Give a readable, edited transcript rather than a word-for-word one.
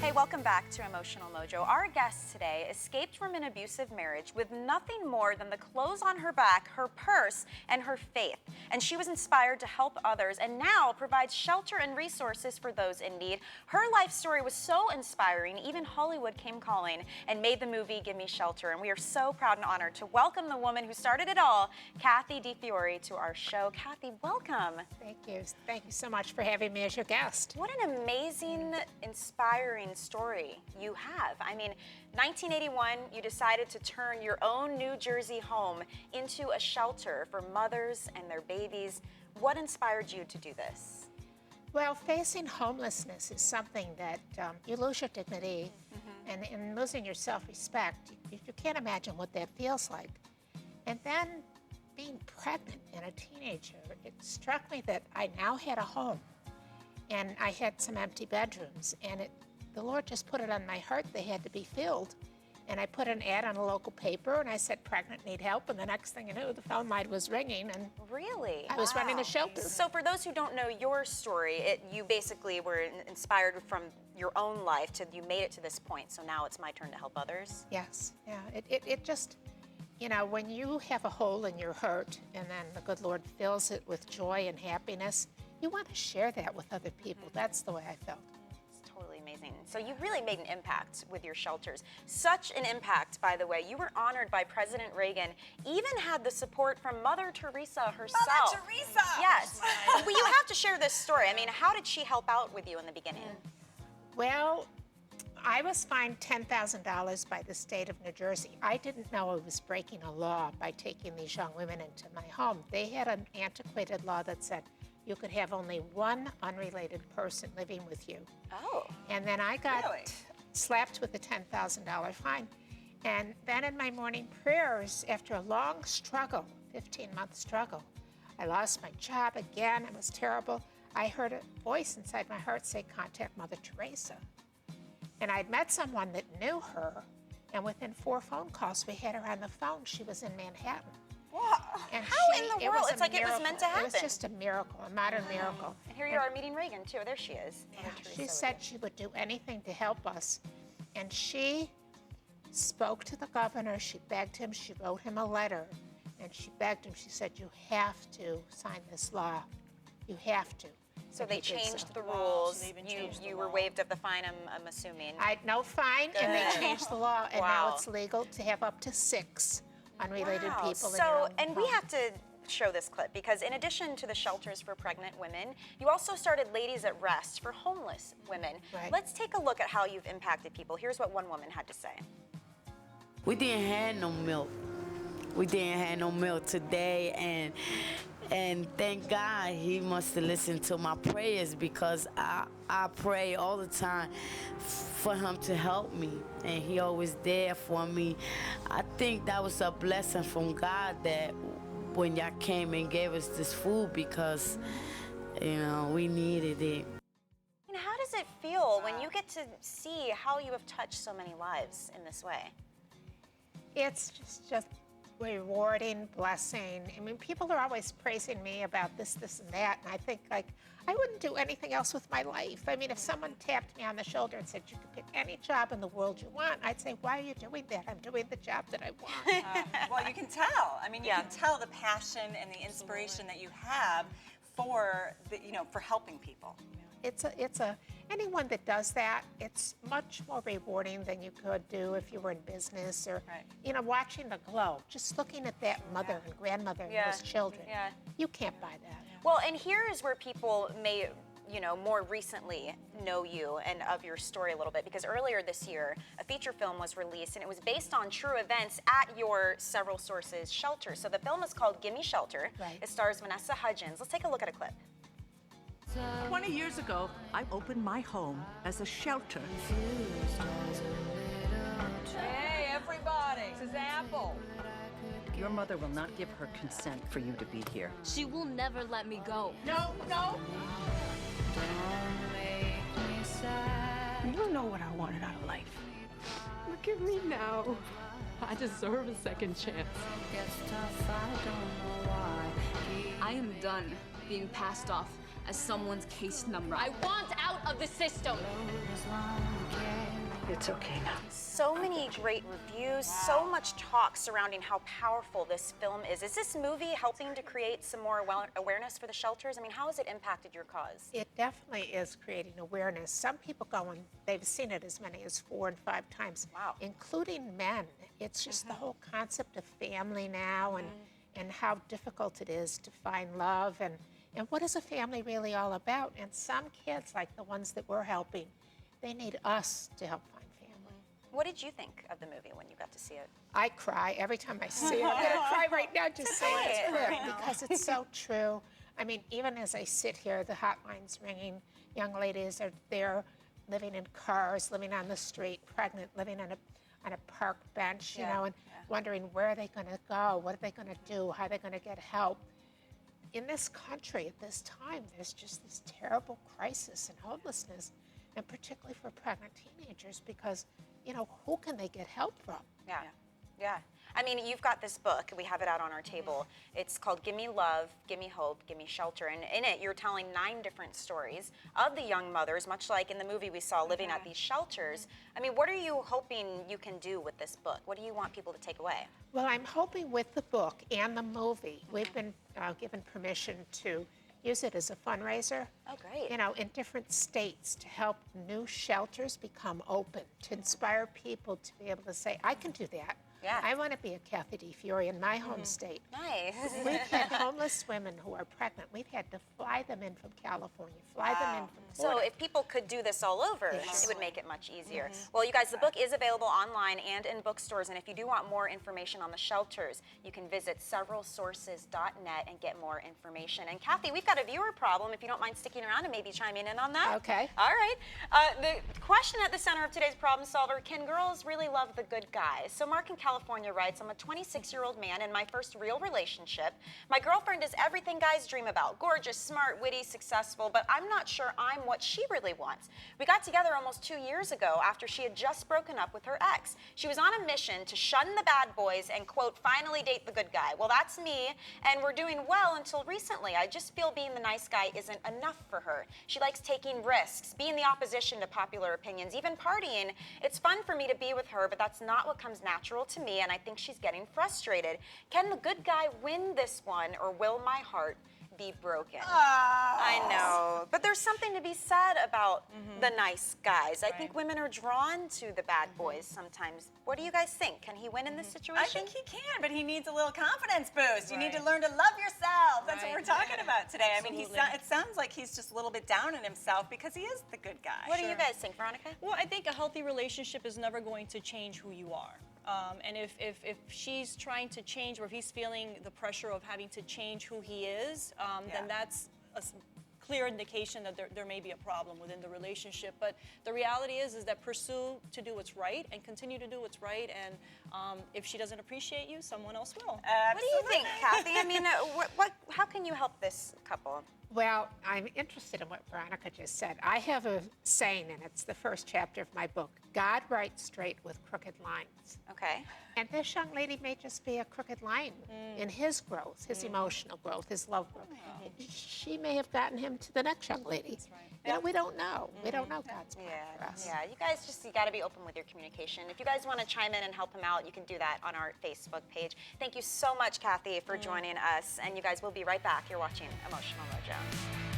Hey, welcome back to Emotional Mojo. Our guest today escaped from an abusive marriage with nothing more than the clothes on her back, her purse, and her faith. And she was inspired to help others and now provides shelter and resources for those in need. Her life story was so inspiring, even Hollywood came calling and made the movie Gimme Shelter. And we are so proud and honored to welcome the woman who started it all, Kathy Difiore, to our show. Kathy, welcome. Thank you. Thank you so much for having me as your guest. What an amazing, inspiring story you have. I mean, 1981, you decided to turn your own New Jersey home into a shelter for mothers and their babies. What inspired you to do this? Well, facing homelessness is something that you lose your dignity, and in losing your self-respect, you can't imagine what that feels like. And then being pregnant and a teenager, it struck me that I now had a home, and I had some empty bedrooms, and the Lord just put it on my heart they had to be filled. And I put an ad on a local paper, and I said, pregnant, need help, and the next thing I knew, the phone line was ringing, and really? I was running a shelter. So for those who don't know your story, you basically were inspired from your own life, you made it to this point, so now it's my turn to help others? Yes, yeah, it just, you know, when you have a hole in your heart, and then the good Lord fills it with joy and happiness, you want to share that with other people. That's the way I felt. Amazing. So you really made an impact with your shelters. Such an impact, by the way. You were honored by President Reagan, even had the support from Mother Teresa herself. Mother Teresa! Yes. Well, you have to share this story. I mean, how did she help out with you in the beginning? Well, I was fined $10,000 by the state of New Jersey. I didn't know I was breaking a law by taking these young women into my home. They had an antiquated law that said you could have only one unrelated person living with you. Oh. And then I got slapped with a $10,000 fine. And then in my morning prayers, after a long struggle, 15-month struggle, I lost my job again. It was terrible. I heard a voice inside my heart say, contact Mother Teresa. And I'd met someone that knew her, and within 4 phone calls, we had her on the phone. She was in Manhattan. Wow. And how in the world? It's like it was meant to happen. It was just a miracle, a modern miracle. And here you are meeting Reagan, too. There she is. Yeah, she said she would do anything to help us. And she spoke to the governor. She begged him. She wrote him a letter. And she begged him. She said, you have to sign this law. You have to. So they changed the rules. So you were waived of the fine, I'm assuming. No fine, and they changed the law. And now it's legal to have up to 6 unrelated people in your own home. We have to show this clip because in addition to the shelters for pregnant women, you also started Ladies at Rest for homeless women. Right. Let's take a look at how you've impacted people. Here's what one woman had to say. We didn't have no milk. We didn't have no milk today, and thank God he must have listened to my prayers because I pray all the time for him to help me, and he always there for me. I think that was a blessing from God that when y'all came and gave us this food because, you know, we needed it. And how does it feel when you get to see how you have touched so many lives in this way? It's just rewarding, blessing. I mean, people are always praising me about this, and that, and I think, like, I wouldn't do anything else with my life. I mean, if someone tapped me on the shoulder and said, you could pick any job in the world you want, I'd say, why are you doing that? I'm doing the job that I want. Well, you can tell. I mean, you can tell the passion and the inspiration that you have for for helping people. Anyone that does that, it's much more rewarding than you could do if you were in business or, you know, watching the glow, just looking at that mother and grandmother and those children. Yeah. You can't buy that. Well, and here is where people may, more recently know you and of your story a little bit, because earlier this year, a feature film was released, and it was based on true events at your several sources shelter. So the film is called Gimme Shelter. Right. It stars Vanessa Hudgens. Let's take a look at a clip. 20 years ago, I opened my home as a shelter. Hey, everybody, this is Apple. Your mother will not give her consent for you to be here. She will never let me go. No, no! You know what I wanted out of life. Look at me now. I deserve a second chance. I am done being passed off as someone's case number. I want out of the system. It's okay now. So many great reviews, so much talk surrounding how powerful this film is. Is this movie helping to create some more awareness for the shelters? I mean, how has it impacted your cause? It definitely is creating awareness. Some people go and they've seen it as many as 4 and 5 times, Wow. including men. It's just the whole concept of family now and how difficult it is to find love and what is a family really all about. And some kids, like the ones that we're helping, they need us to help find family. What did you think of the movie when you got to see it? I cry every time I see it. I'm going to cry right now just saying okay. it's clip because it's so true. I mean, even as I sit here, the hotline's ringing. Young ladies are there living in cars, living on the street, pregnant, living on a park bench, you know, and wondering where are they going to go, what are they going to do, how are they going to get help. In this country at this time, there's just this terrible crisis and homelessness, and particularly for pregnant teenagers because, you know, who can they get help from? Yeah. Yeah. I mean, you've got this book. We have it out on our table. It's called Gimme Love, Gimme Hope, Gimme Shelter. And in it, you're telling 9 different stories of the young mothers, much like in the movie we saw living at these shelters. I mean, what are you hoping you can do with this book? What do you want people to take away? Well, I'm hoping with the book and the movie, we've been given permission to use it as a fundraiser. Oh, great. You know, in different states to help new shelters become open, to inspire people to be able to say, I can do that. Yeah. I want to be a Kathy Difiore in my home state. Nice. We've had homeless women who are pregnant. We've had to fly them in from California, fly them in from So Florida. if people could do this all over, Yes. it would make it much easier. Well, you guys, the book is available online and in bookstores, and if you do want more information on the shelters, you can visit severalsources.net and get more information. And Kathy, we've got a viewer problem, if you don't mind sticking around and maybe chiming in on that. Okay. All right. The question at the center of today's problem solver, can girls really love the good guys? So Mark in California writes, I'm a 26-year-old man in my first real relationship. My girlfriend is everything guys dream about, gorgeous, smart, witty, successful, but I'm not sure I'm what she really wants. We got together almost 2 years ago after she had just broken up with her ex. She was on a mission to shun the bad boys and, quote, finally date the good guy. Well, that's me, and we're doing well until recently. I just feel being the nice guy isn't enough for her. She likes taking risks, being the opposition to popular opinions, even partying. It's fun for me to be with her, but that's not what comes natural to me, and I think she's getting frustrated. Can the good guy win this one, or will my heart be broken? I know, but there's something to be said about the nice guys. I think women are drawn to the bad boys sometimes. What do you guys think? Can he win in this situation? I think he can, but he needs a little confidence boost. You need to learn to love yourself. That's what we're talking about today. I mean, it sounds like he's just a little bit down on himself because he is the good guy. What do you guys think, Veronica? Well, I think a healthy relationship is never going to change who you are. And if she's trying to change, or if he's feeling the pressure of having to change who he is, then that's a clear indication that there may be a problem within the relationship. But the reality is that pursue to do what's right and continue to do what's right. And if she doesn't appreciate you, someone else will. What do you think, Kathy? I mean, how can you help this couple? Well, I'm interested in what Veronica just said. I have a saying, and it's the first chapter of my book, God writes straight with crooked lines. Okay. And this young lady may just be a crooked line in his growth, his emotional growth, his love growth. She may have gotten him to the next young lady. That's right. You know, we don't know. We don't know God's plan for us. Yeah, you guys you got to be open with your communication. If you guys want to chime in and help him out, you can do that on our Facebook page. Thank you so much, Kathy, for joining us. And you guys will be right back. You're watching Emotional Mojo.